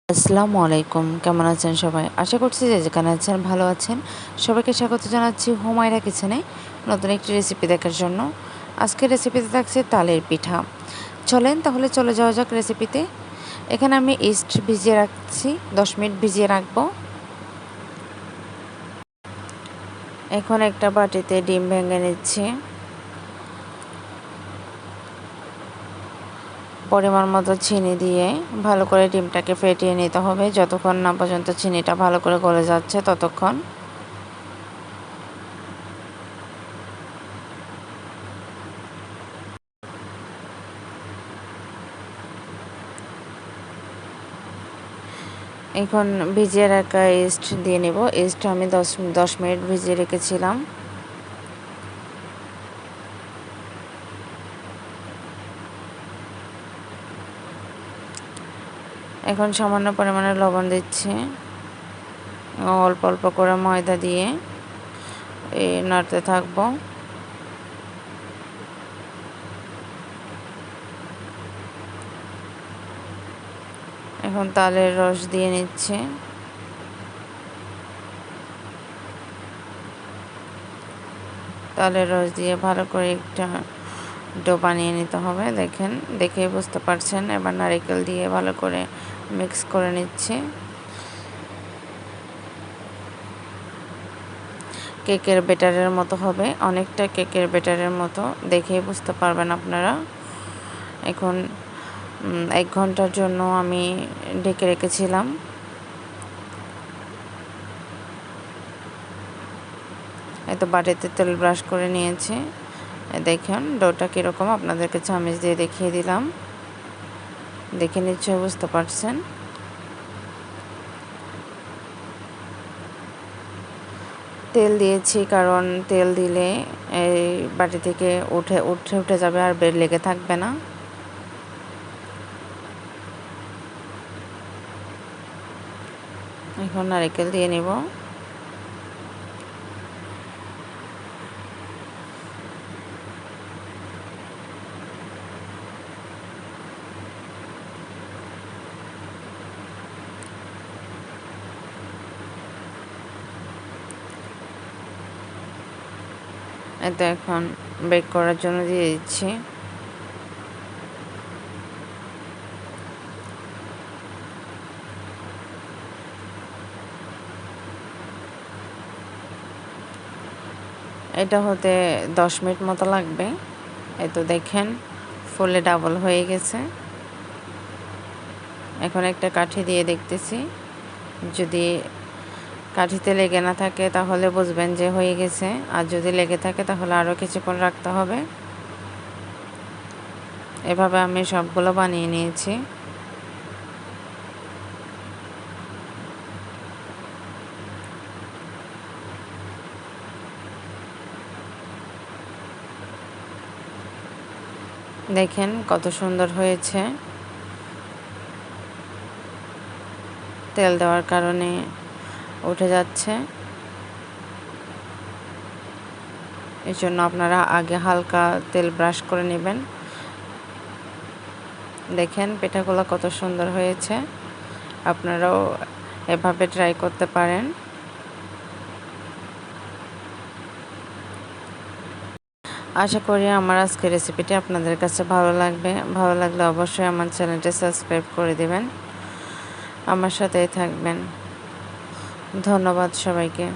আসসালামু আলাইকুম, কেমন আছেন সবাই? আশা করছি যে যেখানে আছেন ভালো আছেন। সবাইকে স্বাগত জানাচ্ছি হুমায়রা কিচেনে নতুন একটি রেসিপি দেখার জন্য। আজকের রেসিপিতে থাকছে তালের পিঠা। চলেন তাহলে চলে যাওয়া যাক রেসিপিতে। এখানে আমি ইস্ট ভিজিয়ে রাখছি, 10 মিনিট ভিজিয়ে রাখবো। এখন একটা বাটিতে ডিম ভেঙে নিচ্ছি। পরিমাণ মতো চিনি দিয়ে ভালো করে ডিমটাকে ফেটিয়ে নিতে হবে। যতক্ষণ না পর্যন্ত চিনিটা ভালো করে গলে যাচ্ছে ততক্ষণ। এখন ভিজিয়ে রাখা ইস্ট দিয়ে নেব। ইস্ট আমি 10 মিনিট ভিজিয়ে রেখেছিলাম। এখন সামান্য পরিমাণে লবণ দিচ্ছি। অল্প অল্প করে ময়দা দিয়ে নাড়তে থাকবো। এখন তালের রস দিয়ে নিচ্ছি। তালের রস দিয়ে ভালো করে একটা ডো বানিয়ে নিতে হবে। দেখেই বুঝতে পারছেন। এবার নারকেল দিয়ে ভালো করে মিক্স করে নিচ্ছি। কেকের ব্যাটারের মতো হবে, অনেকটা কেকের ব্যাটারের মতো, দেখেই বুঝতে পারবেন আপনারা। এখন 1 ঘন্টার জন্য আমি ঢেকে রেখেছিলাম। তো বাটিতে তেল ব্রাশ করে নিয়েছি। দেখুন ডোটা কীরকম, আপনাদেরকে চামচ দিয়ে দেখিয়ে দিলাম। দেখে নিশ্চয়ই বুঝতে পারছেন। তেল দিয়েছি কারণ তেল দিলে এই বাটি থেকে উঠে যাবে আর বের লেগে থাকবে না। এখন নারকেল দিয়ে নেব। এতে এখন বেক করার জন্য দিয়ে দিচ্ছি। এটা হতে 10 মিনিট মতো লাগবে। এই তো দেখেন ফুলে ডাবল হয়ে গেছে। এখন একটা কাঠি দিয়ে দেখতেছি, যদি কাঠিতে লেগে না থাকে তাহলে বুঝবেন যে হয়ে গেছে, আর যদি লেগে থাকে তাহলে আরও কিছুক্ষণ রাখতে হবে। এভাবে আমি সবগুলো বানিয়ে নিয়েছি। দেখেন কত সুন্দর হয়েছে। তেল দেওয়ার কারণে উঠে যাচ্ছে। এই জন্য আপনারা আগে হালকা তেল ব্রাশ করে নেবেন। দেখেন পিঠাগুলো কত সুন্দর হয়েছে। আপনারাও এভাবে ট্রাই করতে পারেন। আশা করি আমার আজকের রেসিপিটি আপনাদের কাছে ভালো লাগবে। ভালো লাগলে অবশ্যই আমার চ্যানেলটি সাবস্ক্রাইব করে দেবেন, আমার সাথেই থাকবেন। ধন্যবাদ সবাইকে।